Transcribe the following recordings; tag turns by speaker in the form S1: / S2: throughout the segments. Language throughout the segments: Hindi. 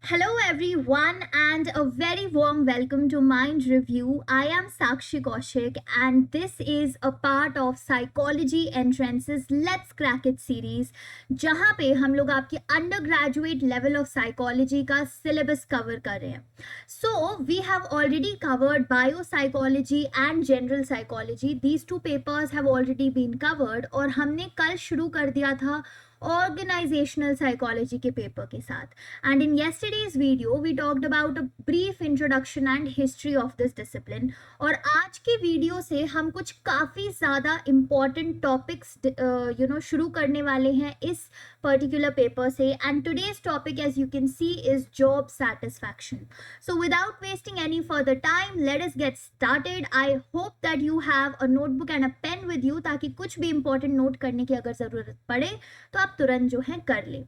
S1: Hello, everyone, and a very warm welcome to Mind Review. I am Sakshi Kaushik, and this is a part of Psychology Entrances Let's Crack It series, जहाँ पे हम लोग आपके undergraduate level of psychology का syllabus cover कर रहे हैं. So we have already covered biopsychology and general psychology. These two papers have already been covered, और हमने कल शुरू कर दिया था ऑर्गेनाइजेशनल साइकोलॉजी के पेपर के साथ. And in yesterday's video we talked about a brief introduction and history of this discipline. और आज के वीडियो से हम कुछ काफ़ी ज़्यादा इम्पॉर्टेंट टॉपिक्स शुरू करने वाले हैं इस पर्टिकुलर पेपर से. And today's topic as you can see is job satisfaction. So without wasting any further time let us get started. I hope that you have a notebook and a pen with you, ताकि कुछ भी इंपॉर्टेंट नोट करने की अगर ज़रूरत पड़े तो आप तुरंत जो है कर ले.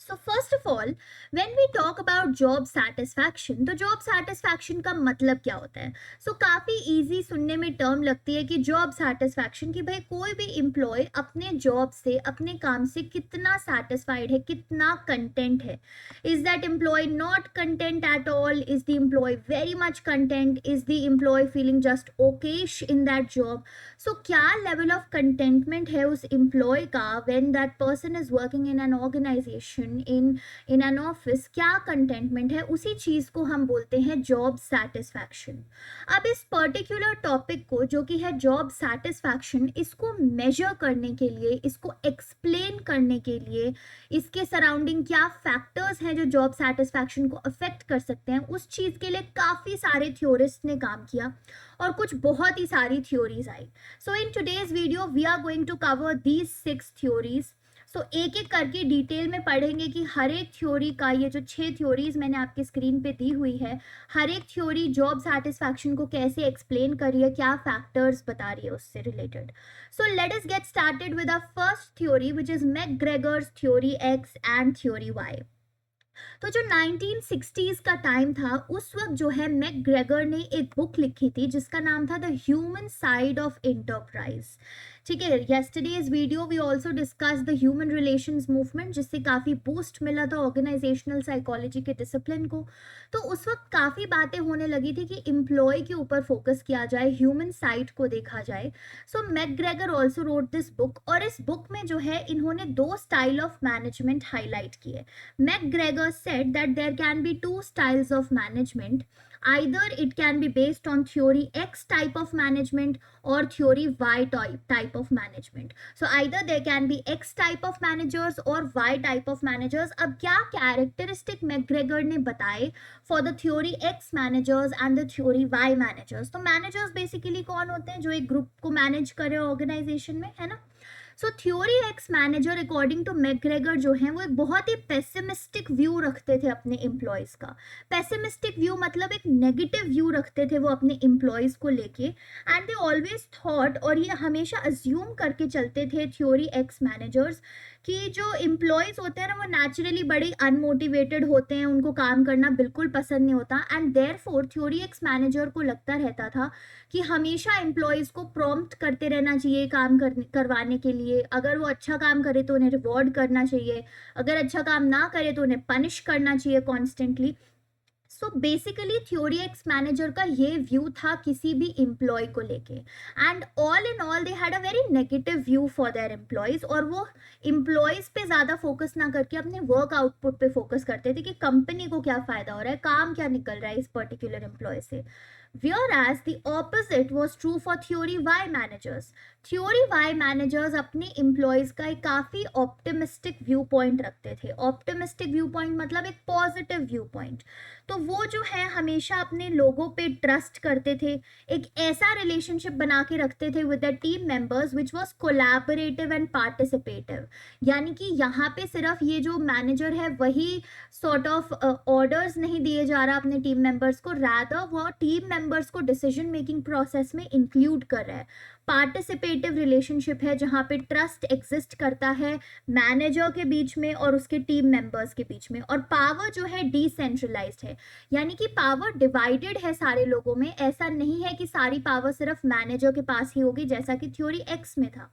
S1: So first of all, when we talk about job satisfaction, तो job satisfaction का मतलब क्या होता है? So काफ़ी easy सुनने में term लगती है कि job satisfaction, कि भाई कोई भी employee अपने job से, अपने काम से कितना satisfied है, कितना content है. Is that employee not content at all? Is the employee very much content? Is the employee feeling just okayish in that job? So क्या level of contentment है उस employee का when that person is working in an organization, in an office, क्या कंटेंटमेंट है, उसी चीज को हम बोलते हैं जॉब सेटिस्फैक्शन. अब इस पर्टिकुलर टॉपिक को जो कि है जॉब सेटिस्फैक्शन, इसको मेजर करने के लिए, इसको एक्सप्लेन करने के लिए, इसके सराउंडिंग क्या फैक्टर्स हैं जो जॉब सेटिस्फैक्शन को अफेक्ट कर सकते हैं, उस चीज के लिए काफी सारे थ्योरिस्ट ने काम किया और कुछ बहुत ही सारी थ्योरीज आई. So in today's video we are going to cover these 6 theories. So एक एक करके डिटेल में पढ़ेंगे कि हर एक थ्योरी का, ये जो 6 थ्योरीज मैंने आपके स्क्रीन पे दी हुई है, हर एक थ्योरी जॉब सेटिस्फैक्शन को कैसे एक्सप्लेन कर रही है, क्या फैक्टर्स बता रही है उससे related. So let us get started with our first theory which is McGregor's theory X and theory Y. तो जो 1960s का टाइम था, उस वक्त जो है मैकग्रेगर ने एक बुक लिखी थी जिसका नाम था the human side of enterprise. ठीक है, yesterday's video we also discuss the human relations movement, जिससे काफ़ी बूस्ट मिला था ऑर्गेनाइजेशनल साइकोलॉजी के डिसिप्लिन को. तो उस वक्त काफ़ी बातें होने लगी थी कि एम्प्लॉय के ऊपर फोकस किया जाए, ह्यूमन साइड को देखा जाए. So McGregor also wrote this book, और इस बुक में जो है इन्होंने 2 स्टाइल ऑफ मैनेजमेंट हाईलाइट किए. McGregor said that there can be 2 styles of management. Either it can be based on theory X type of management or theory Y type of management. So either there can be X type of managers or Y type of managers. अब क्या characteristic मैकग्रेगर ने बताए for the theory X managers and the theory Y managers. तो managers basically कौन होते हैं? जो एक ग्रुप को मैनेज करे ऑर्गेनाइजेशन में, है ना. So theory X manager according to McGregor जो है वो एक बहुत ही पेसिमिस्टिक व्यू रखते थे अपने एम्प्लॉयज़ का. पेसिमिस्टिक व्यू मतलब एक नेगेटिव व्यू रखते थे वो अपने एम्प्लॉयज़ को लेके. एंड दे ऑलवेज थॉट, और ये हमेशा अज्यूम करके चलते थे थ्योरी एक्स मैनेजर्स, कि जो एम्प्लॉयज़ होते हैं ना वो नेचुरली बड़े अनमोटिवेटेड होते हैं, उनको काम करना बिल्कुल पसंद नहीं होता. And therefore theory X manager को लगता रहता था कि हमेशा एम्प्लॉयज़ को प्रॉम्प्ट करते रहना चाहिए काम करवाने के लिए. अगर वो अच्छा काम करे तो उन्हें रिवॉर्ड करना चाहिए, अगर अच्छा काम ना करे तो उन्हें पनिश करना चाहिए constantly. So basically theory X manager का ये व्यू था किसी भी एम्प्लॉय को लेके. And all in all they had a very negative view for their employees, और वो एम्प्लॉयज़ पे ज़्यादा फोकस ना करके अपने वर्क आउटपुट पे फोकस करते थे कि कंपनी को क्या फ़ायदा हो रहा है, काम क्या निकल रहा है इस पर्टिकुलर एम्प्लॉय से. Whereas the opposite was true for theory Y managers. Theory Y managers अपने employees का एक काफ़ी optimistic व्यू पॉइंट रखते थे. optimistic व्यू पॉइंट मतलब एक पॉजिटिव व्यू पॉइंट. तो वो जो है हमेशा अपने लोगों पे ट्रस्ट करते थे, एक ऐसा रिलेशनशिप बना के रखते थे with the team members which was collaborative and participative. यानी कि यहाँ पे सिर्फ ये जो मैनेजर है वही सॉर्ट ऑफ ऑर्डर्स नहीं दिए जा रहा अपने टीम मेंबर्स को, रादर वो टीम मेंबर्स को डिसीजन मेकिंग प्रोसेस में इंक्लूड कर रहा है. पार्टिसिपेटिव रिलेशनशिप है जहाँ पे ट्रस्ट एग्जिस्ट करता है मैनेजर के बीच में और उसके टीम मेंबर्स के बीच में. और पावर जो है डिसेंट्रलाइज्ड है, यानी कि पावर डिवाइडेड है सारे लोगों में. ऐसा नहीं है कि सारी पावर सिर्फ मैनेजर के पास ही होगी जैसा कि थ्योरी एक्स में था.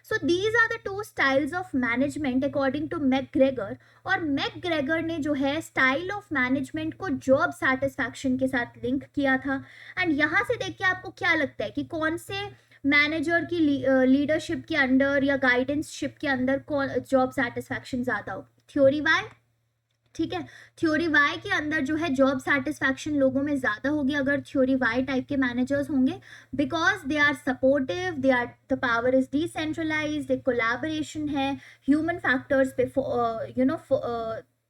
S1: So these are the two styles of management according to McGregor. और मैकग्रेगर ने जो है स्टाइल ऑफ मैनेजमेंट को जॉब सेटिस्फैक्शन के साथ लिंक किया था. एंड यहाँ से देख के आपको क्या लगता है कि कौन से मैनेजर की लीडरशिप के अंडर या गाइडेंसशिप के अंदर जॉब सेटिस्फैक्शन ज्यादा हो? Theory Y. ठीक है, थ्योरी वाई के अंदर जो है जॉब सेटिस्फैक्शन लोगों में ज्यादा होगी अगर थ्योरी वाई टाइप के मैनेजर्स होंगे, because they are supportive, they are, the power is decentralised, एक कोलैबोरेशन है, ह्यूमन फैक्टर्स पे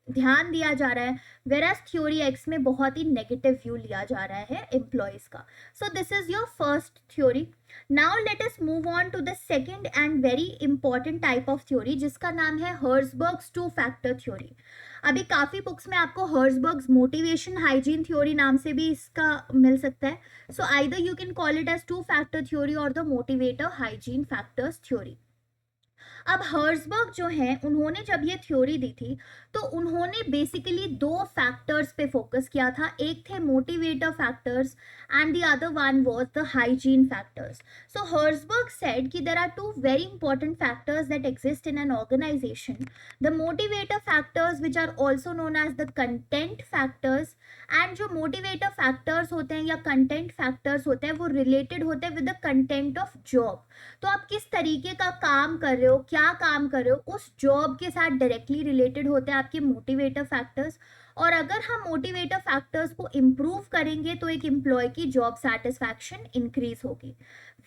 S1: ध्यान दिया जा रहा है. वेराज थ्योरी एक्स में बहुत ही नेगेटिव व्यू लिया जा रहा है एम्प्लॉयज का. So this is your first theory. Now let us move on to the second and very important type of theory, जिसका नाम है हर्जबर्ग्स टू फैक्टर थ्योरी. अभी काफी बुक्स में आपको हर्जबर्ग्स मोटिवेशन हाइजीन थ्योरी नाम से भी इसका मिल सकता है. So either you can call it as two factor theory और the motivator hygiene factors theory. अब हर्जबर्ग जो है उन्होंने जब ये थ्योरी दी थी तो उन्होंने बेसिकली दो फैक्टर्स पे फोकस किया था. एक थे motivator factors and the other one was the hygiene factors. So Herzberg said कि there are two very important factors that exist in an organization. The motivator factors which are also known as the content factors. And जो मोटिवेटर फैक्टर्स होते हैं या कंटेंट फैक्टर्स होते हैं वो रिलेटेड होते हैं with the content of job. तो आप किस तरीके का काम कर रहे हो, क्या काम कर रहे हो, उस जॉब के साथ डायरेक्टली रिलेटेड होते हैं आपके मोटिवेटर फैक्टर्स. और अगर हम मोटिवेटर फैक्टर्स को इम्प्रूव करेंगे तो एक एम्प्लॉय की जॉब सेटिस्फैक्शन इंक्रीज होगी.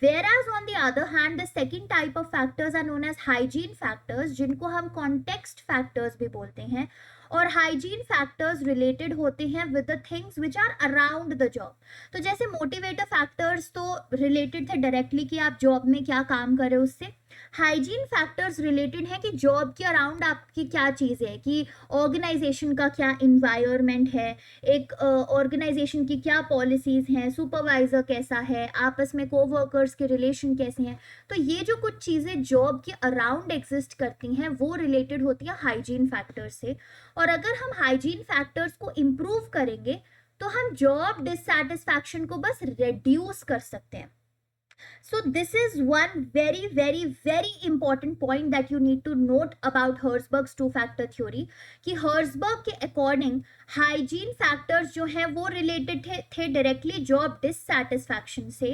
S1: Whereas on the other hand, the second type of factors are known as hygiene factors, जिनको हम context factors भी बोलते हैं. और हाइजीन फैक्टर्स रिलेटेड होते हैं with the things which are around the job. तो जैसे मोटिवेटर फैक्टर्स तो रिलेटेड थे डायरेक्टली कि आप जॉब में क्या काम कर रहे हो उससे. हाइजीन फैक्टर्स रिलेटेड है कि जॉब के अराउंड आपकी क्या चीज़ है, कि ऑर्गेनाइजेशन का क्या इन्वायरमेंट है, एक ऑर्गेनाइजेशन की क्या पॉलिसीज हैं, सुपरवाइजर कैसा है, आपस में कोवर्कर्स के रिलेशन कैसे हैं. तो ये जो कुछ चीज़ें जॉब के अराउंड एग्जिस्ट करती हैं वो रिलेटेड होती है हाइजीन फैक्टर्स से. और अगर हम हाइजीन फैक्टर्स को इम्प्रूव करेंगे तो हम जॉब डिससैटिस्फैक्शन को बस रिड्यूस कर सकते हैं. So this is one very very very important point that you need to note about Herzberg's two factor theory कि Herzberg के according hygiene factors जो है वो related थे directly job dissatisfaction से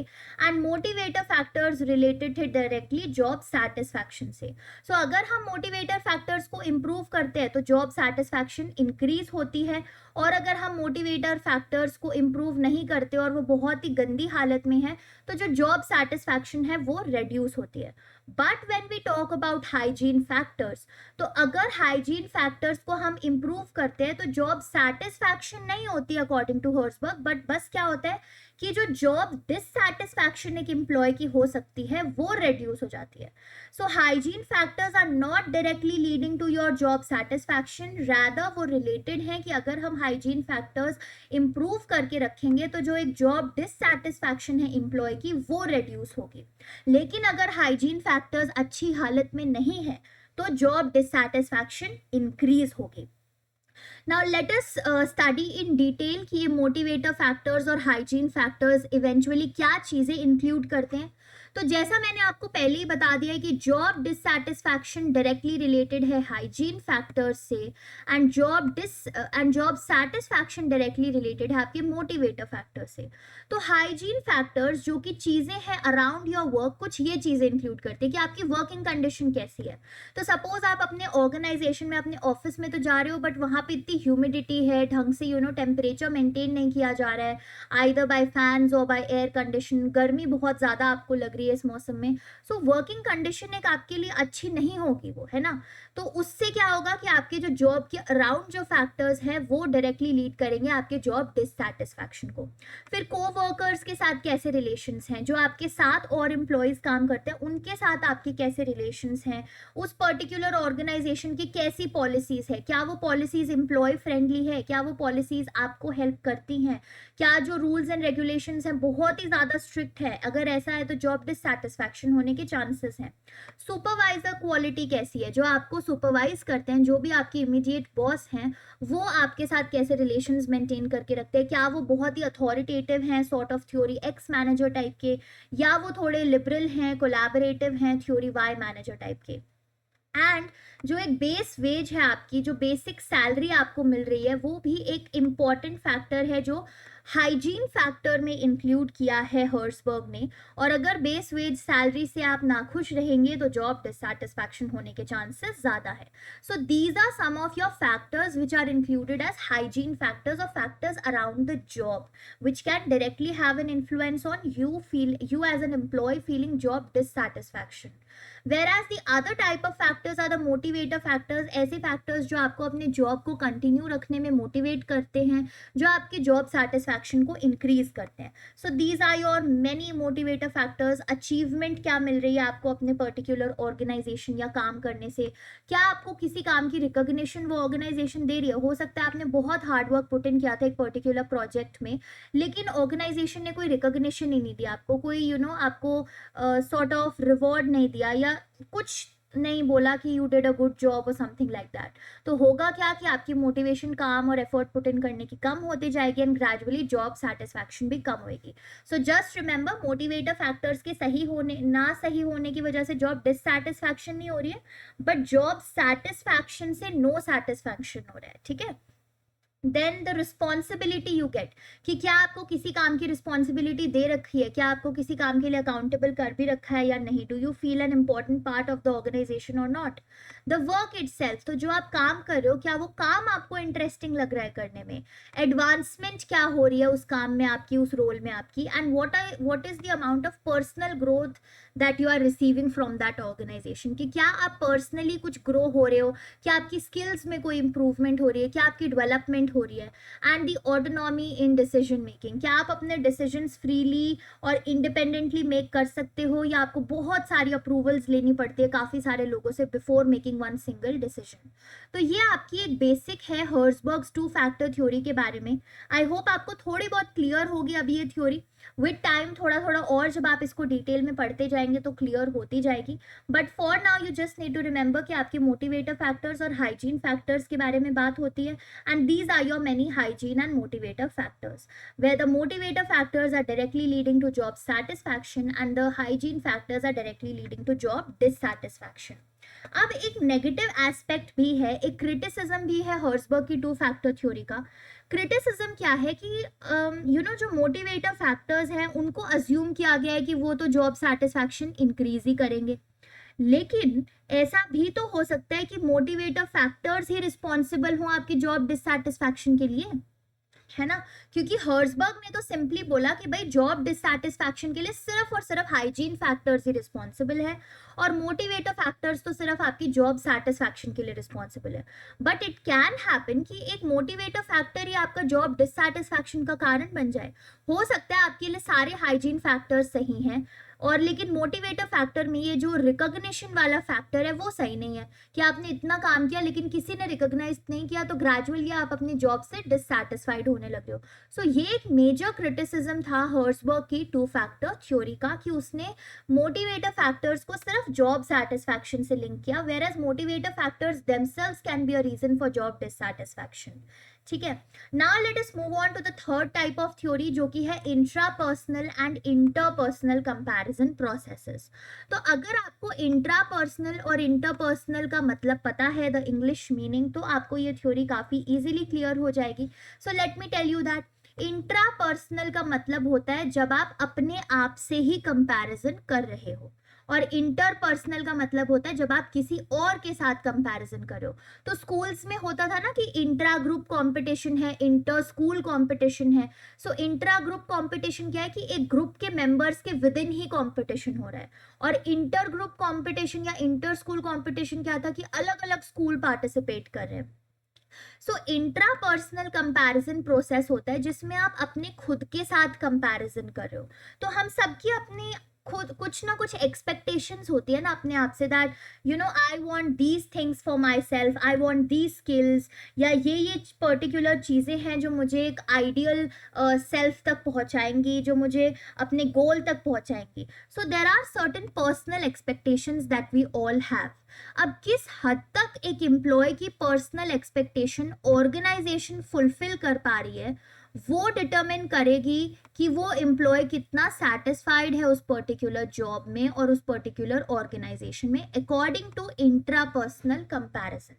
S1: and motivator factors related थे directly job satisfaction से. So अगर हम motivator factors को improve करते हैं तो job satisfaction increase होती है, और अगर हम मोटिवेटर फैक्टर्स को इम्प्रूव नहीं करते और वो बहुत ही गंदी हालत में है तो जो जॉब सेटिस्फैक्शन है वो रिड्यूस होती है. But when we talk about hygiene factors, तो अगर हाइजीन फैक्टर्स को हम इम्प्रूव करते हैं तो जॉब सेटिस्फैक्शन नहीं होती अकॉर्डिंग टू हर्जबर्ग, बट बस क्या होता है कि जो जॉब डिससैटिस्फैक्शन एक एम्प्लॉय की हो सकती है वो रिड्यूस हो जाती है. So hygiene factors are not directly leading to your job satisfaction, rather वो रिलेटेड है कि अगर हम हाइजीन फैक्टर्स इंप्रूव करके रखेंगे तो जो एक जॉब डिससैटिस्फैक्शन है एम्प्लॉय की वो रिड्यूस होगी. लेकिन अगर हाइजीन फैक्टर्स अच्छी हालत में नहीं है तो जॉब डिससैटिस्फैक्शन इंक्रीज होगी. Now let us study in detail कि ये motivator factors और hygiene factors eventually क्या चीज़ें include करते हैं. तो जैसा मैंने आपको पहले ही बता दिया है कि जॉब डिससैटिस्फैक्शन डायरेक्टली रिलेटेड है हाइजीन फैक्टर्स से, and job satisfaction directly related है आपके मोटिवेटर फैक्टर से. तो हाइजीन फैक्टर्स जो कि चीज़ें हैं अराउंड योर वर्क, कुछ ये चीज़ें इंक्लूड करते हैं कि आपकी वर्किंग कंडीशन कैसी है. तो सपोज आप अपने ऑर्गेनाइजेशन में अपने ऑफिस में तो जा रहे हो बट वहाँ पे इतनी ह्यूमिडिटी है, ढंग से टेम्परेचर मेंटेन नहीं किया जा रहा है, आइदर बाय फैंस और बाय एयर कंडीशन, गर्मी बहुत ज़्यादा आपको लग रही है इस मौसम में. सो वर्किंग कंडीशन एक आपके लिए अच्छी नहीं होगी वो, है ना. तो उससे क्या होगा कि आपके जो जॉब के अराउंड जो फैक्टर्स हैं वो डायरेक्टली लीड करेंगे आपके जॉब डिससैटिस्फैक्शन को. फिर कोवर्कर्स के साथ कैसे रिलेशंस हैं, जो आपके साथ और एम्प्लॉयज काम करते हैं उनके साथ आपके कैसे रिलेशंस हैं, उस पर्टिकुलर ऑर्गेनाइजेशन की कैसी पॉलिसीज है, क्या वो पॉलिसीज एम्प्लॉय फ्रेंडली है, क्या वो पॉलिसीज आपको हेल्प करती हैं, क्या जो रूल्स एंड रेगुलेशंस हैं बहुत ही ज़्यादा स्ट्रिक्ट है, अगर ऐसा है तो जॉब डिससैटिस्फैक्शन होने के चांसेस हैं। सुपरवाइजर क्वालिटी कैसी है, जो आपको सुपरवाइज करते हैं, जो भी आपके इमीडिएट बॉस हैं, वो आपके साथ कैसे रिलेशंस मेंटेन करके रखते हैं, क्या वो बहुत ही अथॉरिटेटिव हैं sort of theory X manager type के, या वो थोड़े लिबरल हैं, कोलैबोरेटिव हैं थ्योरी वाई मैनेजर टाइप के। एंड जो एक बेस वेज है आपकी, जो बेसिक सैलरी आपको मिल रही है, वो भी एक इम्पॉर्टेंट फैक्टर है जो हाइजीन फैक्टर में इंक्लूड किया है हर्सबर्ग ने। और अगर बेस वेज सैलरी से आप नाखुश रहेंगे तो जॉब डिससैटिस्फैक्शन होने के चांसेस ज्यादा है। So these are some of your factors which are included as hygiene factors और factors around the job which can directly have an influence on you as an employee feeling job dissatisfaction. Whereas the other type of factors are the motivator factors, ऐसे factors जो आपको अपने जॉब को कंटिन्यू रखने में मोटिवेट करते हैं, जो आपके जॉब सेटिस्फैक्शन को इंक्रीज करते हैं. So these are your many motivator factors. Achievement क्या मिल रही है आपको अपने पर्टिकुलर ऑर्गेनाइजेशन या काम करने से, क्या आपको किसी काम की रिकॉग्निशन वो ऑर्गेनाइजेशन दे रही है. हो सकता है आपने बहुत हार्ड वर्क पुट इन किया था एक पर्टिकुलर प्रोजेक्ट में, लेकिन ऑर्गेनाइजेशन ने कोई रिकॉग्निशन ही नहीं दिया आपको, कोई आपको सॉर्ट ऑफ रिवॉर्ड नहीं दिया, या कुछ नहीं बोला कि you did a good job और समथिंग लाइक दैट. तो होगा क्या कि आपकी मोटिवेशन काम और एफर्ट पुट इन करने की कम होती जाएगी एंड ग्रेजुअली जॉब सेटिस्फैक्शन भी कम होगी. So just remember, motivator factors के सही होने ना सही होने की वजह से जॉब डिससैटिस्फैक्शन नहीं हो रही है, बट जॉब सेटिस्फैक्शन से नो सेटिस्फैक्शन हो रहा है. ठीक है. Then the responsibility you get, कि क्या आपको किसी काम की रिस्पॉन्सिबिलिटी दे रखी है, क्या आपको किसी काम के लिए अकाउंटेबल कर भी रखा है या नहीं. Do you feel an important part of the organisation और नॉट. द वर्क इटसेल्फ, तो जो आप काम कर रहे हो, क्या वो काम आपको इंटरेस्टिंग लग रहा है करने में. एडवांसमेंट क्या हो रही है उस काम में आपकी, उस रोल में आपकी. And what is the amount of personal growth that you are receiving from that organisation, कि क्या आप पर्सनली कुछ ग्रो हो रहे हो, क्या आपकी स्किल्स में कोई इंप्रूवमेंट हो रही है, क्या आपकी डेवलपमेंट हो रही है. And the autonomy in decision making, क्या आप अपने डिसीजंस फ्रीली और इंडिपेंडेंटली मेक कर सकते हो, या आपको बहुत सारी अप्रूवल्स लेनी पड़ती है काफी सारे लोगों से before making one single decision. तो ये आपकी एक बेसिक है हर्सबर्ग्स 2 फैक्टर थ्योरी के बारे में. आई होप आपको थोड़ी बहुत क्लियर होगी अभी ये थ्योरी. विद टाइम थोड़ा थोड़ा और जब आप इसको डिटेल में पढ़ते जाएंगे तो क्लियर होती जाएगी. But for now you just need to remember कि आपके मोटिवेटर फैक्टर्स और हाइजीन फैक्टर्स के बारे में बात होती है. And these are your many hygiene and motivator factors, where the motivator factors are directly leading to job satisfaction and the hygiene factors are directly leading to job dissatisfaction. अब एक नेगेटिव एस्पेक्ट भी है, एक क्रिटिसिज्म भी है हर्सबर्ग की 2 फैक्टर थ्योरी का. क्रिटिसिज्म क्या है कि जो मोटिवेटर फैक्टर्स हैं उनको अज्यूम किया गया है कि वो तो जॉब सेटिस्फैक्शन इंक्रीज ही करेंगे, लेकिन ऐसा भी तो हो सकता है कि मोटिवेटर फैक्टर्स ही रिस्पॉन्सिबल हों आपकी जॉब डिससैटिस्फैक्शन के लिए, है ना. क्योंकि हर्सबर्ग ने तो सिंपली बोला कि भाई जॉब डिससैटिस्फैक्शन के लिए सिर्फ और सिर्फ हाइजीन फैक्टर्स ही रिस्पॉन्सिबल है, और मोटिवेटर फैक्टर्स तो सिर्फ आपकी जॉब सेटिस्फैक्शन के लिए रिस्पॉन्सिबल है. बट इट कैन हैपन कि एक मोटिवेटर फैक्टर ही आपका जॉब डिससैटिस्फैक्शन का कारण बन जाए. हो सकता है आपके लिए सारे हाइजीन फैक्टर्स सही हैं, और लेकिन मोटिवेटर फैक्टर में ये जो रिकॉग्निशन वाला फैक्टर है वो सही नहीं है, कि आपने इतना काम किया लेकिन किसी ने रिकॉग्नाइज नहीं किया, तो ग्रेजुअली आप अपनी जॉब से डिससैटिस्फाइड होने लगे हो. सो ये एक मेजर क्रिटिसिज्म था हर्सबर्ग की 2 फैक्टर थ्योरी का, कि उसने मोटिवेटर फैक्टर्स को सिर्फ जॉब सेटिस्फैक्शन से लिंक किया, whereas motivator factors themselves can be a reason for job dissatisfaction. ठीक है. Now let us move on to the third type of theory, जो कि है intrapersonal and interpersonal comparison processes. तो अगर आपको इंट्रापर्सनल और इंटरपर्सनल का मतलब पता है, द इंग्लिश मीनिंग, तो आपको ये थ्योरी काफी इजीली क्लियर हो जाएगी. So let me tell you that intrapersonal का मतलब होता है जब आप अपने आप से ही कंपैरिजन कर रहे हो, और इंटरपर्सनल का मतलब होता है जब आप किसी और के साथ कंपैरिजन कर रहे हो. तो स्कूल्स में होता था ना कि इंट्रा ग्रुप कंपटीशन है, इंटर स्कूल कंपटीशन है. सो इंट्रा ग्रुप कंपटीशन क्या है कि एक ग्रुप के मेंबर्स के विद इन ही कंपटीशन हो रहा है, और इंटर ग्रुप कंपटीशन या इंटर स्कूल कंपटीशन क्या था कि अलग अलग स्कूल पार्टिसिपेट कर रहे हैं. सो इंट्रापर्सनल कंपैरिजन प्रोसेस होता है जिसमें आप अपने खुद के साथ कंपैरिजन कर रहे हो. तो हम सबकी अपनी खुद कुछ ना कुछ एक्सपेक्टेशंस होती है ना अपने आप से, that I want these things for my self, I want these skills, या ये पर्टिकुलर चीज़ें हैं जो मुझे एक आइडियल सेल्फ तक पहुंचाएंगी, जो मुझे अपने गोल तक पहुंचाएंगी. So there are certain personal expectations that we all have. अब किस हद तक एक एम्प्लॉय की पर्सनल एक्सपेक्टेशन ऑर्गेनाइजेशन फुलफिल कर पा रही है, वो डिटरमिन करेगी कि वो एम्प्लॉय कितना सेटिस्फाइड है उस पर्टिकुलर जॉब में और उस पर्टिकुलर ऑर्गेनाइजेशन में, अकॉर्डिंग टू इंट्रापर्सनल कंपैरिजन.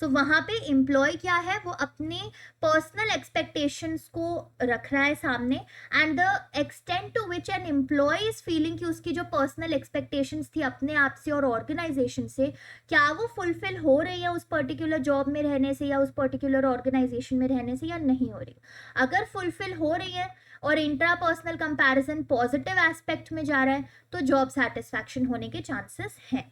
S1: सो वहां पे एम्प्लॉय क्या है, वो अपने पर्सनल एक्सपेक्टेशंस को रख रहा है सामने, and the extent to which an employee is feeling कि उसकी जो पर्सनल एक्सपेक्टेशंस थी अपने आप से और ऑर्गेनाइजेशन से, क्या वो फुलफिल हो रही है उस पर्टिकुलर जॉब में रहने से या उस पर्टिकुलर ऑर्गेनाइजेशन में रहने से, या नहीं हो रही. अगर फुलफिल हो रही है और इंट्रापर्सनल कंपैरिजन पॉजिटिव एस्पेक्ट में जा रहा है, तो जॉब सेटिस्फैक्शन होने के चांसेस हैं.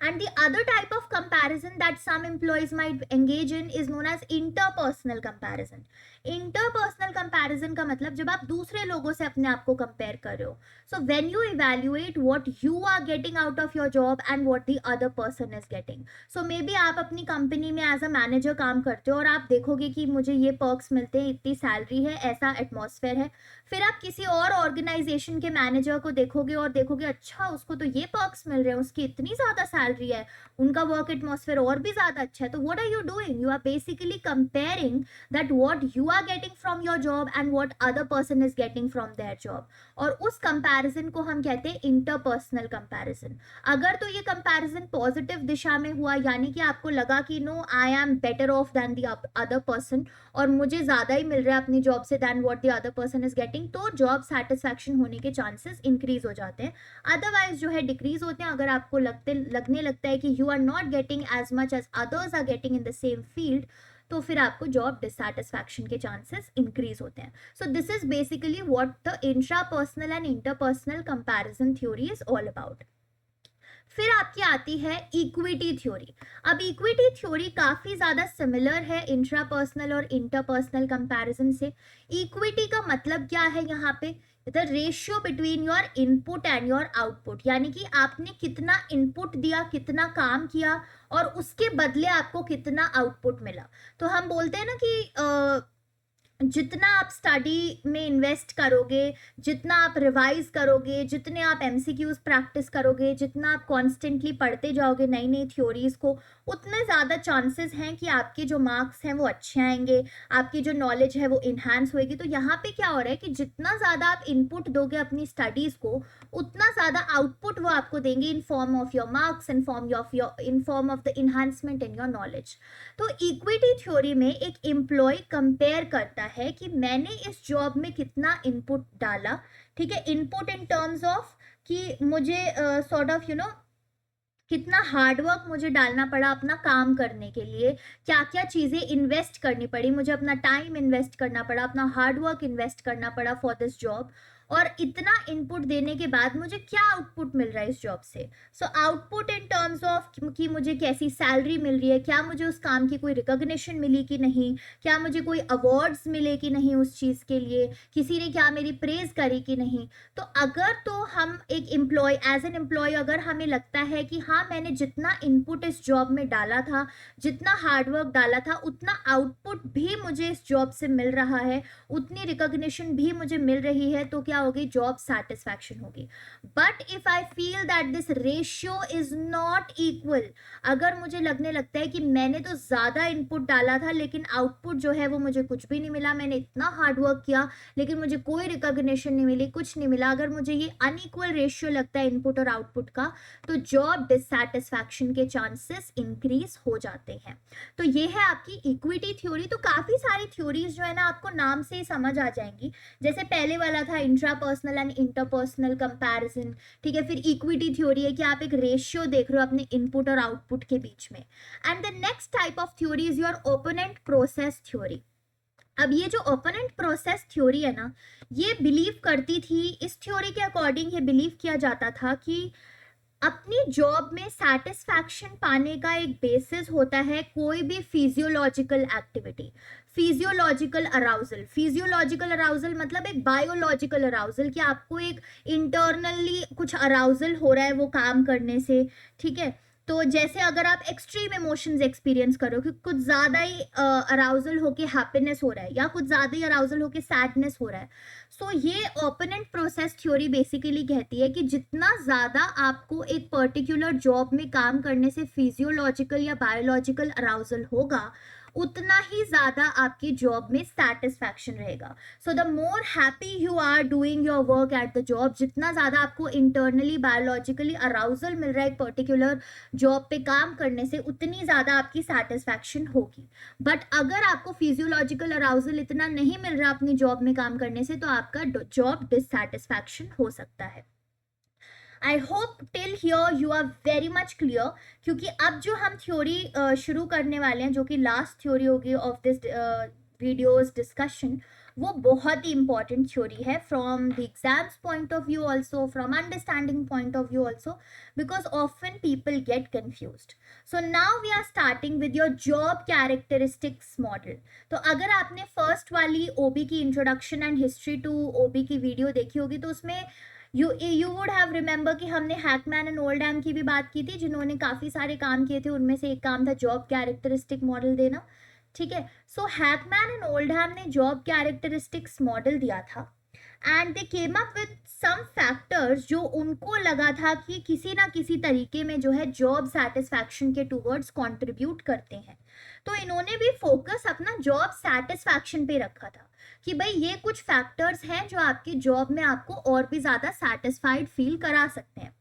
S1: And the other type of comparison that some employees might engage in is known as interpersonal comparison. Interpersonal comparison का मतलब जब आप दूसरे लोगों से अपने आप को कंपेयर कर रहे हो. So when you evaluate what you are getting out of your job and what the other person is getting. So maybe आप अपनी कंपनी में एज अ मैनेजर काम करते हो और आप देखोगे कि मुझे ये पर्क्स मिलते हैं, इतनी सैलरी है, ऐसा एटमॉस्फेयर है. फिर आप किसी और ऑर्गेनाइजेशन के मैनेजर को देखोगे और देखोगे अच्छा उसको तो ये पर्क्स मिल रहे हैं, उसकी इतनी ज़्यादा सैलरी है, उनका वर्क एटमॉस्फेयर और भी ज़्यादा अच्छा है. तो what are you doing? You are basically comparing that what you are getting from your job and what other person is getting from their job. और उस कंपैरिजन को हम कहते हैं इंटरपर्सनल कंपैरिजन. अगर तो ये कंपैरिजन पॉजिटिव दिशा में हुआ, यानी कि आपको लगा कि no I am better off than the other person और मुझे ज़्यादा ही मिल रहा है अपनी जॉब से than what the other person is getting, तो जॉब सेटिस्फैक्शन होने के चांसेस इंक्रीज हो जाते हैं. अदरवाइज जो है डिक्रीज होते हैं. अगर आपको लगने लगता है कि you are not getting as much as others are getting in the same field, तो फिर आपको जॉब डिससैटिस्फैक्शन के चांसेस इंक्रीज होते हैं. So this is basically what the intrapersonal and interpersonal comparison theory is all about. फिर आपकी आती है इक्विटी थ्योरी. अब इक्विटी थ्योरी काफी ज्यादा सिमिलर है इंट्रापर्सनल और इंटरपर्सनल कंपैरिजन से. इक्विटी का मतलब क्या है यहाँ पे? The ratio between your input and your output, यानी कि आपने कितना इनपुट दिया, कितना काम किया और उसके बदले आपको कितना आउटपुट मिला. तो हम बोलते हैं ना कि जितना आप स्टडी में इन्वेस्ट करोगे, जितना आप रिवाइज करोगे, जितने आप एमसीक्यूज प्रैक्टिस करोगे, जितना आप कॉन्स्टेंटली पढ़ते जाओगे नई नई थ्योरीज को, उतने ज़्यादा चांसेस हैं कि आपके जो मार्क्स हैं वो अच्छे आएंगे, आपकी जो नॉलेज है वो इन्हांस होएगी. तो यहाँ पे क्या हो रहा है कि जितना ज़्यादा आप इनपुट दोगे अपनी स्टडीज़ को, उतना ज़्यादा आउटपुट वो आपको देंगे in form of your marks, in form of the enhancement in your knowledge. तो इक्विटी थ्योरी में एक एम्प्लॉय कंपेयर करता है कि मैंने इस जॉब में कितना इनपुट डाला. ठीक है, इनपुट इन टर्म्स ऑफ कि मुझे सॉर्ट ऑफ कितना हार्डवर्क मुझे डालना पड़ा अपना काम करने के लिए, क्या क्या चीज़ें इन्वेस्ट करनी पड़ी, मुझे अपना टाइम इन्वेस्ट करना पड़ा, अपना हार्डवर्क इन्वेस्ट करना पड़ा फॉर दिस जॉब, और इतना इनपुट देने के बाद मुझे क्या आउटपुट मिल रहा है इस जॉब से. So output in terms of कि मुझे कैसी सैलरी मिल रही है, क्या मुझे उस काम की कोई रिकॉग्निशन मिली कि नहीं, क्या मुझे कोई अवार्ड्स मिले कि नहीं उस चीज़ के लिए, किसी ने क्या मेरी प्रेज करी कि नहीं. तो अगर तो हम एक एम्प्लॉय एज एन एम्प्लॉय अगर हमें लगता है कि हाँ मैंने जितना इनपुट इस जॉब में डाला था, जितना हार्डवर्क डाला था, उतना आउटपुट भी मुझे इस जॉब से मिल रहा है, उतनी रिकॉग्निशन भी मुझे मिल रही है, तो क्या होगी? जॉब सेटिस्फैक्शन होगी. But if I feel that this ratio is not equal, अगर मुझे लगने लगता है कि मैंने तो ज्यादा इनपुट डाला था लेकिन आउटपुट जो है वो मुझे कुछ भी नहीं मिला, मैंने इतना हार्डवर्क किया लेकिन मुझे कोई रिकॉग्निशन नहीं मिली, कुछ नहीं मिला, अगर मुझे ये अनइक्वल रेशियो लगता है इनपुट और आउटपुट का, तो जॉब डिससैटिस्फैक्शन के चांसेस इंक्रीज हो जाते हैं. तो ये है आपकी इक्विटी थ्योरी. तो काफी सारी थ्योरीज जो है ना आपको नाम से ही समझ आ जाएंगी. जैसे पहले वाला था इंट्रापर्सनल एंड इंटरपर्सनल कंपैरिजन. ठीक है, फिर इक्विटी थ्योरी है कि आप एक रेशियो देख रहे हो अपने इनपुट और आउटपुट के बीच में. And the next type of theory is your opponent process theory. अब ये जो ओपोनेंट प्रोसेस थ्योरी है ना, ये बिलीव करती थी, इस थ्योरी के अकॉर्डिंग ये बिलीव किया जाता था कि अपनी जॉब में सेटिस्फैक्शन पाने का एक बेसिस होता है कोई भी फिजियोलॉजिकल एक्टिविटी, फिजियोलॉजिकल अराउजल मतलब एक बायोलॉजिकल अराउजल, कि आपको एक इंटरनली कुछ अराउजल हो रहा है वो काम करने से, ठीक है। तो जैसे अगर आप एक्सट्रीम इमोशंस एक्सपीरियंस करो कि कुछ ज़्यादा ही अराउजल होके हैप्पीनेस हो रहा है या कुछ ज़्यादा ही अराउजल होके सैडनेस हो रहा है, सो ये ओपोनेंट प्रोसेस थ्योरी बेसिकली कहती है कि जितना ज़्यादा आपको एक पर्टिकुलर जॉब में काम करने से फिजियोलॉजिकल या बायोलॉजिकल अराउजल होगा, उतना ही ज़्यादा आपकी जॉब में सेटिस्फैक्शन रहेगा। So the more happy you are doing your work at the job, जितना ज़्यादा आपको इंटरनली बायोलॉजिकली अराउजल मिल रहा है एक पर्टिकुलर जॉब पे काम करने से, उतनी ज़्यादा आपकी सेटिस्फैक्शन होगी। बट अगर आपको फिजियोलॉजिकल अराउजल इतना नहीं मिल रहा अपनी जॉब में काम करने से, तो आपका जॉब डिससैटिस्फैक्शन हो सकता है। I hope till here you are very much clear, क्योंकि अब जो हम थ्योरी शुरू करने वाले हैं, जो कि लास्ट थ्योरी होगी ऑफ दिस वीडियोस डिस्कशन, वो बहुत ही इंपॉर्टेंट थ्योरी है from the exams point of view also, from understanding point of view also, because often people get confused. So now we are starting with your job characteristics model. तो अगर आपने फर्स्ट वाली ओबी की introduction and history to OB की वीडियो देखी होगी, तो उसमें यू वुड हैव रिमेंबर कि हमने हैकमैन एंड ओल्डहैम की भी बात की थी, जिन्होंने काफ़ी सारे काम किए थे, उनमें से एक काम था जॉब कैरेक्टरिस्टिक मॉडल देना, ठीक है। सो हैकमैन एंड ओल्डहैम ने जॉब कैरेक्टरिस्टिक्स मॉडल दिया था and they came up with some factors जो उनको लगा था कि किसी ना किसी तरीके में जो है जॉब सेटिस्फैक्शन के टूवर्ड्स कंट्रीब्यूट करते हैं। तो इन्होंने भी फोकस अपना जॉब सेटिस्फैक्शन पे रखा था कि भाई ये कुछ फैक्टर्स हैं जो आपकी जॉब में आपको और भी ज़्यादा सेटिस्फाइड फील करा सकते हैं।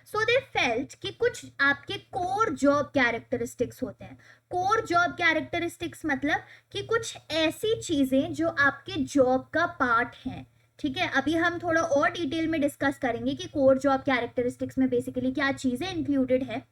S1: सो दे फेल्ट कि कुछ आपके कोर जॉब कैरेक्टरिस्टिक्स होते हैं। कोर जॉब कैरेक्टरिस्टिक्स मतलब कि कुछ ऐसी चीज़ें जो आपके जॉब का पार्ट हैं, ठीक है। अभी हम थोड़ा और डिटेल में डिस्कस करेंगे कि कोर जॉब कैरेक्टरिस्टिक्स में बेसिकली क्या चीज़ें इंक्लूडेड है।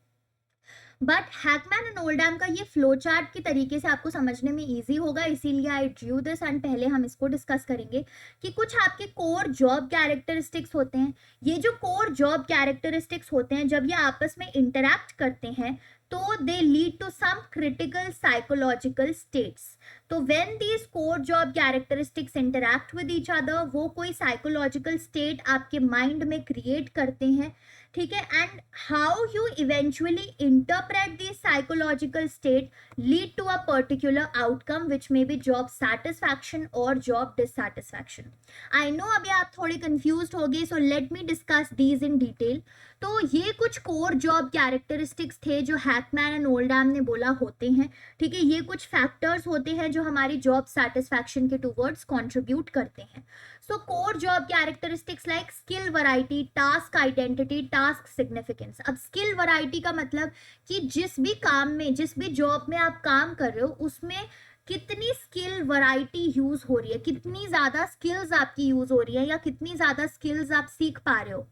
S1: बट हैकमैन एंड ओल्डहैम का ये फ्लो चार्ट के तरीके से आपको समझने में इजी होगा, इसीलिए आई ड्रू दिस एंड पहले हम इसको डिस्कस करेंगे कि कुछ आपके कोर जॉब कैरेक्टरिस्टिक्स होते हैं। ये जो कोर जॉब कैरेक्टरिस्टिक्स होते हैं, जब ये आपस में इंटरैक्ट करते हैं तो they lead to some critical psychological states. तो when these core job characteristics interact with each other, वो कोई साइकोलॉजिकल स्टेट आपके माइंड में क्रिएट करते हैं, ठीक है। And how you eventually interpret this psychological state lead to a particular outcome which may be job satisfaction और जॉब डिससैटिस्फैक्शन। आई नो अभी आप थोड़े कंफ्यूज्ड हो गए, so let me discuss these in detail. तो ये कुछ कोर जॉब कैरेक्टरिस्टिक्स थे जो हैकमैन एंड ओल्डहैम ने बोला होते हैं, ठीक है। ये कुछ फैक्टर्स होते हैं जो हमारी जॉब सेटिस्फैक्शन के टूवर्ड्स कंट्रीब्यूट करते हैं। So core job characteristics like skill variety, task identity, task significance. अब स्किल वैरायटी का मतलब कि जिस भी काम में, जिस भी जॉब में आप काम कर रहे हो, उसमें कितनी स्किल वैरायटी यूज हो रही है, कितनी ज्यादा स्किल्स आपकी यूज हो रही है या कितनी ज्यादा स्किल्स आप सीख पा रहे हो।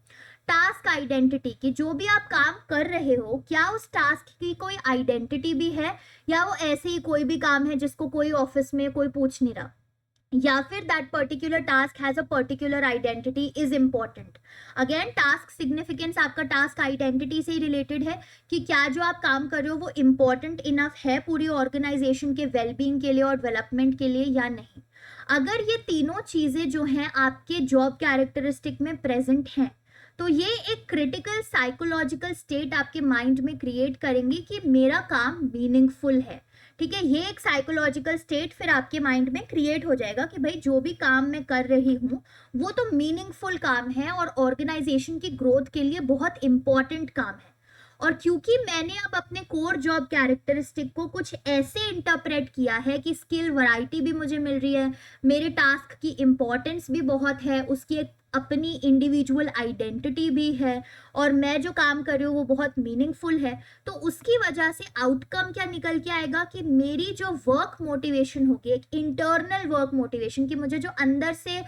S1: टास्क आइडेंटिटी की, जो भी आप काम कर रहे हो क्या उस टास्क की कोई आइडेंटिटी भी है, या वो ऐसे ही कोई भी काम है जिसको कोई ऑफिस में कोई पूछ नहीं रहा, या फिर that particular task has a particular identity is important. Again task significance आपका टास्क आइडेंटिटी से ही रिलेटेड है कि क्या जो आप काम कर रहे हो वो इंपॉर्टेंट इनफ है पूरी ऑर्गेनाइजेशन के वेलबींग के लिए और डेवलपमेंट के लिए या नहीं। अगर ये तीनों चीजें जो हैं आपके जॉब कैरेक्टरिस्टिक में प्रेजेंट हैं, तो ये एक क्रिटिकल साइकोलॉजिकल स्टेट आपके माइंड में क्रिएट करेंगे कि मेरा काम मीनिंगफुल है, ठीक है। ये एक साइकोलॉजिकल स्टेट फिर आपके माइंड में क्रिएट हो जाएगा कि भाई जो भी काम मैं कर रही हूँ वो तो मीनिंगफुल काम है और ऑर्गेनाइजेशन की ग्रोथ के लिए बहुत इंपॉर्टेंट काम है। और क्योंकि मैंने अब अपने कोर जॉब कैरेक्टरिस्टिक को कुछ ऐसे इंटरप्रेट किया है कि स्किल वैरायटी भी मुझे मिल रही है, मेरे टास्क की इम्पोर्टेंस भी बहुत है, उसकी एक अपनी इंडिविजुअल आइडेंटिटी भी है, और मैं जो काम कर रही हूँ वो बहुत मीनिंगफुल है, तो उसकी वजह से आउटकम क्या निकल के आएगा कि मेरी जो वर्क मोटिवेशन होगी, एक इंटरनल वर्क मोटिवेशन, कि मुझे जो अंदर से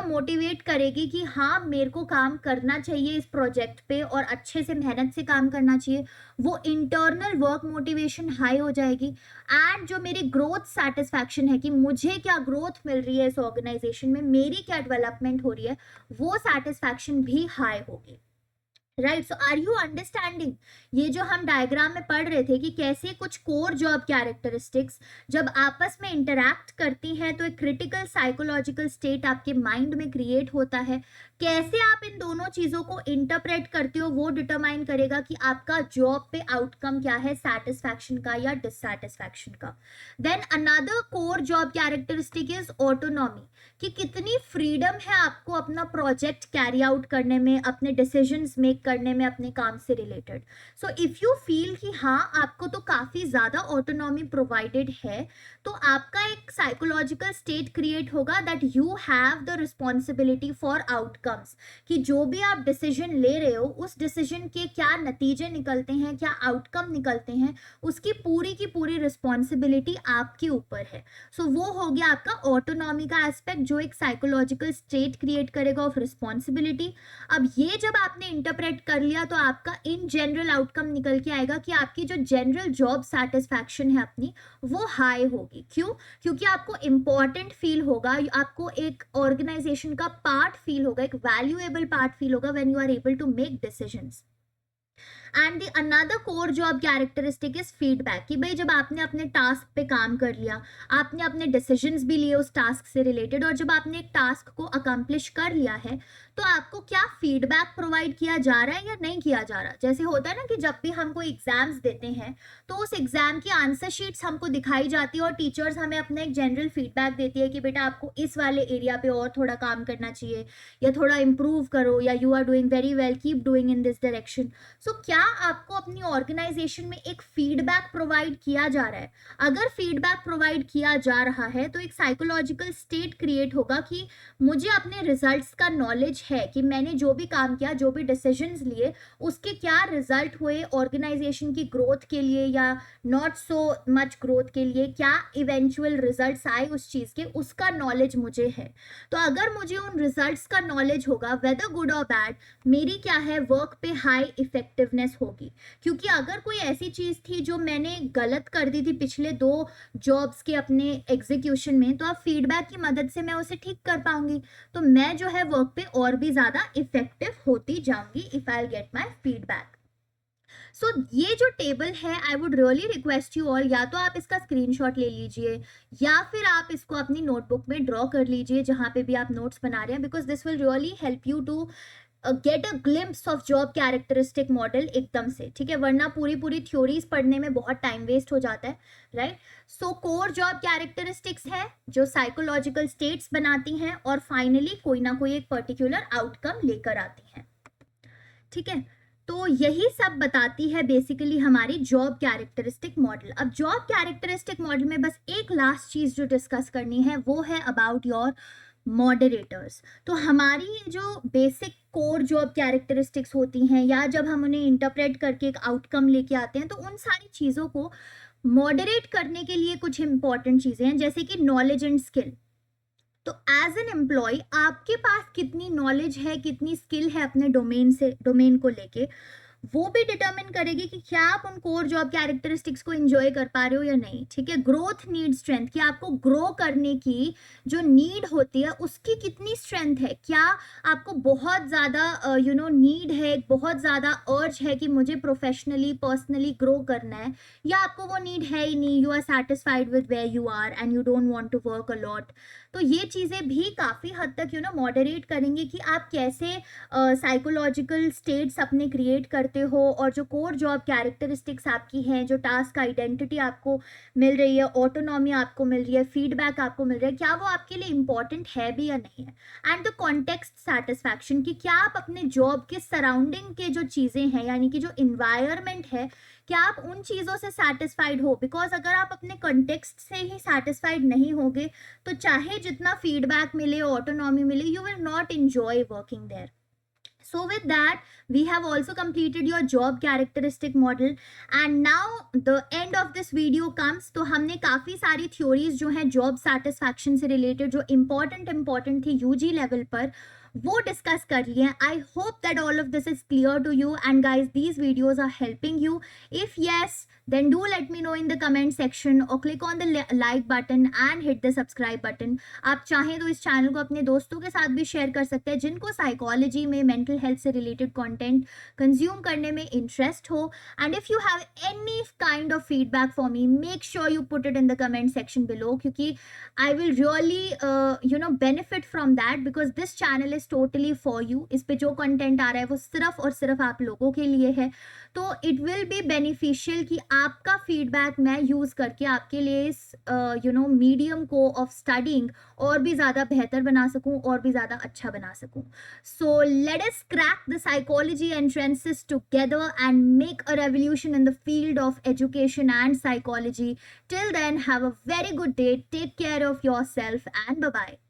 S1: मोटिवेट करेगी कि हाँ मेरे को काम करना चाहिए इस प्रोजेक्ट पे और अच्छे से मेहनत से काम करना चाहिए, वो इंटरनल वर्क मोटिवेशन हाई हो जाएगी। एंड जो मेरी ग्रोथ सेटिस्फैक्शन है कि मुझे क्या ग्रोथ मिल रही है इस ऑर्गेनाइजेशन में, मेरी क्या डेवलपमेंट हो रही है, वो सेटिस्फैक्शन भी हाई होगी। Right, so are you understanding? ये जो हम डायग्राम में पढ़ रहे थे कि कैसे कुछ कोर जॉब कैरेक्टरिस्टिक्स जब आपस में इंटरैक्ट करती हैं तो एक क्रिटिकल साइकोलॉजिकल स्टेट आपके माइंड में क्रिएट होता है। कैसे आप इन दोनों चीजों को इंटरप्रेट करते हो वो डिटरमाइन करेगा कि आपका जॉब पे आउटकम क्या है, सेटिस्फैक्शन का या डिससेटिस्फैक्शन का। Then another core job characteristic is autonomy, कि कितनी फ्रीडम है आपको अपना प्रोजेक्ट कैरी आउट करने में, अपने डिसीजंस मेक करने में, अपने काम से related. So if you feel कि हाँ आपको तो काफी ज्यादा ऑटोनॉमी प्रोवाइडेड है, तो आपका एक साइकोलॉजिकल स्टेट क्रिएट होगा that you have the responsibility for outcomes, कि जो भी आप डिसीजन ले रहे हो उस डिसीजन के क्या नतीजे निकलते हैं, क्या आउटकम निकलते हैं, उसकी की पूरी रिस्पॉन्सिबिलिटी आपके ऊपर है। सो वो हो गया आपका ऑटोनॉमी का एस्पेक्ट, जो एक साइकोलॉजिकल स्टेट क्रिएट करेगा ऑफ रिस्पॉन्सिबिलिटी। अब ये जब आपने इंटरप्रेट कर लिया तो आपका इन जनरल आउटकम निकल के आएगा कि आपकी जो जनरल जॉब सेटिस्फैक्शन है अपनी, वो हाई होगी। क्यों? क्योंकि आपको इंपॉर्टेंट फील होगा, आपको एक ऑर्गेनाइजेशन का पार्ट फील होगा, एक वैल्यूएबल पार्ट फील होगा when you are able to make decisions. And the another core job characteristic is feedback, कि भाई जब आपने अपने टास्क पे काम कर लिया, आपने अपने डिसीजंस भी लिए उस टास्क से रिलेटेड, और जब आपने एक टास्क को अकम्प्लिश कर लिया है तो आपको क्या फीडबैक प्रोवाइड किया जा रहा है या नहीं किया जा रहा। जैसे होता है ना कि जब भी हम कोई एग्जाम्स देते हैं तो उस एग्जाम की आंसर शीट्स हमको दिखाई जाती है और टीचर्स हमें अपना एक जनरल फीडबैक देती है कि बेटा आपको इस वाले एरिया पे और थोड़ा काम करना चाहिए, या थोड़ा इम्प्रूव करो, या you are doing very well, keep doing in this direction. So क्या आपको अपनी ऑर्गेनाइजेशन में एक फीडबैक प्रोवाइड किया जा रहा है? अगर फीडबैक प्रोवाइड किया जा रहा है तो एक साइकोलॉजिकल स्टेट क्रिएट होगा कि मुझे अपने रिजल्ट्स का नॉलेज है, कि मैंने जो भी काम किया, जो भी डिसीजंस लिए, उसके क्या रिजल्ट हुए ऑर्गेनाइजेशन की ग्रोथ के लिए या नॉट सो मच ग्रोथ के लिए, क्या इवेंचुअल रिजल्ट्स आए उस चीज के, उसका नॉलेज मुझे है। तो अगर मुझे उन रिजल्ट्स का नॉलेज होगा वेदर गुड और बैड, मेरी क्या है वर्क पे हाई इफेक्टिवनेस होगी। क्योंकि अगर कोई ऐसी चीज थी जो मैंने गलत कर दी थी पिछले 2 जॉब्स के अपने एग्जीक्यूशन में, तो अब फीडबैक की मदद से मैं उसे ठीक कर पाऊंगी, तो मैं जो है वर्क पे और भी ज्यादा इफेक्टिव होती जाऊंगी if I get my feedback. So ये जो टेबल है, I would really request you all, या तो आप इसका स्क्रीनशॉट ले लीजिए या फिर आप इसको अपनी नोटबुक में ड्रॉ कर लीजिए जहां पे भी आप नोट्स बना रहे हैं, because this will really help you to get a glimpse of job characteristic model एकदम से, ठीक है? वरना पूरी थ्योरीज पढ़ने में बहुत टाइम वेस्ट हो जाता है, राइट? सो कोर जॉब कैरेक्टरिस्टिक्स है जो साइकोलॉजिकल स्टेट्स बनाती हैं और फाइनली कोई ना कोई एक पर्टिकुलर आउटकम लेकर आती हैं, ठीक है? तो यही सब बताती है बेसिकली हमारी जॉब कैरेक्टरिस्टिक मॉडल। अब जॉब कैरेक्टरिस्टिक मॉडल में बस एक लास्ट चीज जो डिस्कस करनी है वो है अबाउट योर मॉडरेटर्स। तो हमारी ये जो बेसिक कोर जॉब कैरेक्टरिस्टिक्स होती हैं, या जब हम उन्हें इंटरप्रेट करके एक आउटकम लेके आते हैं, तो उन सारी चीज़ों को मॉडरेट करने के लिए कुछ इंपॉर्टेंट चीज़ें हैं, जैसे कि नॉलेज एंड स्किल। तो एज एन एम्प्लॉय आपके पास कितनी नॉलेज है, कितनी स्किल है अपने डोमेन को लेके, वो भी डिटरमिन करेगी कि क्या आप उन कोर जॉब कैरेक्टरिस्टिक्स को एंजॉय कर पा रहे हो या नहीं, ठीक है? ग्रोथ नीड स्ट्रेंथ, कि आपको ग्रो करने की जो नीड होती है उसकी कितनी स्ट्रेंथ है। क्या आपको बहुत ज़्यादा नीड है, बहुत ज़्यादा अर्ज है कि मुझे प्रोफेशनली पर्सनली ग्रो करना है, या आपको वो नीड है ही नहीं, you are satisfied with where you are and you don't want to work a lot. तो ये चीज़ें भी काफ़ी हद तक मॉडरेट करेंगे कि आप कैसे साइकोलॉजिकल स्टेट्स अपने क्रिएट करते हो, और जो कोर जॉब कैरेक्टरिस्टिक्स आपकी हैं, जो टास्क आइडेंटिटी आपको मिल रही है, ऑटोनॉमी आपको मिल रही है, फीडबैक आपको मिल रहा है, क्या वो आपके लिए इंपॉर्टेंट है भी या नहीं है। एंड द कॉन्टेक्स्ट सेटिस्फैक्शन, कि क्या आप अपने जॉब के सराउंडिंग के जो चीज़ें हैं, यानी कि जो इन्वायरमेंट है, क्या आप उन चीज़ों से सेटिस्फाइड हो। बिकॉज अगर आप अपने कॉन्टेक्स्ट से ही सेटिस्फाइड नहीं होगे तो चाहे जितना फीडबैक मिले, ऑटोनॉमी मिले, you will not enjoy working there. So with that, we have also completed your job characteristic model, and now the end of this video comes. तो हमने काफ़ी सारी theories जो हैं job satisfaction से related, जो important थी UG लेवल पर, वो डिस्कस कर लिए हैं. I hope that all of this is clear to you, and guys, these videos are helping you. If yes, then do let me know in the comment section or click on the like button and hit the subscribe button. आप चाहें तो इस चैनल को अपने दोस्तों के साथ भी शेयर कर सकते हैं जिनको साइकोलॉजी में, मेंटल हेल्थ से रिलेटेड कंटेंट कंज्यूम करने में इंटरेस्ट हो. And if you have any kind of feedback for me, make sure you put it in the comment section below, क्योंकि I will really benefit from that, because this channel is totally for you. इस पे जो कंटेंट आ रहा है वो सिर्फ और सिर्फ आप लोगों के लिए है. तो इट विल बी बेनिफिशियल कि आपका फीडबैक मैं यूज़ करके आपके लिए इस मीडियम को ऑफ स्टडिंग और भी ज़्यादा बेहतर बना सकूं, और भी ज़्यादा अच्छा बना सकूं. सो let us crack the psychology entrances together and make a revolution in the field of education and psychology. Till then, have a very good day. Take care of yourself and bye bye.